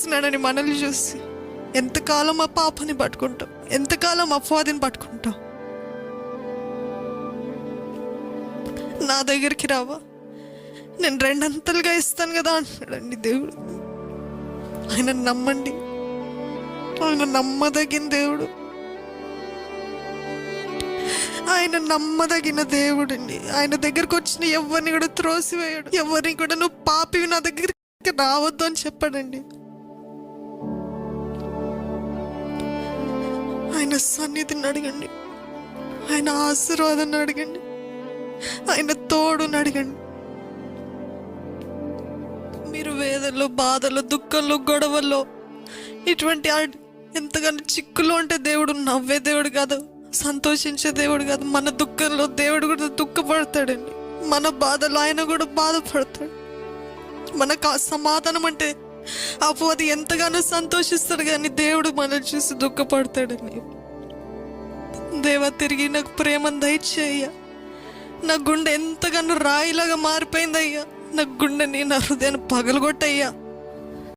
చేస్తున్నాడని మనల్ని చూసి ఎంతకాలం ఆ పాపని పట్టుకుంటాం, ఎంతకాలం అపవాదిని పట్టుకుంటాం? నా దగ్గరికి రావా, నేను రెండంతలుగా ఇస్తాను కదా అంటున్నాడండి దేవుడు. ఆయన నమ్మండి, ఆయన నమ్మదగిన దేవుడు, ఆయన నమ్మదగిన దేవుడు అండి. ఆయన దగ్గరకు వచ్చిన ఎవరిని కూడా త్రోసివేయడు, ఎవరిని కూడా నువ్వు పాపివి నా దగ్గరికి రావద్దు అని చెప్పాడండి. ఆయన సన్నిధిని అడగండి, ఆయన ఆశీర్వాదాన్ని అడగండి, ఆయన తోడుని అడగండి. మీరు వేదనలో, బాధలో, దుఃఖంలో, గొడవల్లో, ఇటువంటి ఎంతగానో చిక్కులో ఉంటే దేవుడు నవ్వే దేవుడు కాదు, సంతోషించే దేవుడు కాదు. మన దుఃఖంలో దేవుడు కూడా దుఃఖపడతాడండి, మన బాధలో ఆయన కూడా బాధపడతాడు. మనకు ఆ సమాధానం అంటే అపవాది ఎంతగానో సంతోషిస్తాడు, కానీ దేవుడు మనల్ని చూసి దుఃఖపడతాడండి. దేవా, తిరిగి నాకు ప్రేమను దయచేయ్యా. నా గుండె ఎంతగానో రాయిలాగా మారిపోయిందయ్యా. నా గుండెని, నా హృదయాన్ని పగలగొట్టయ్యా.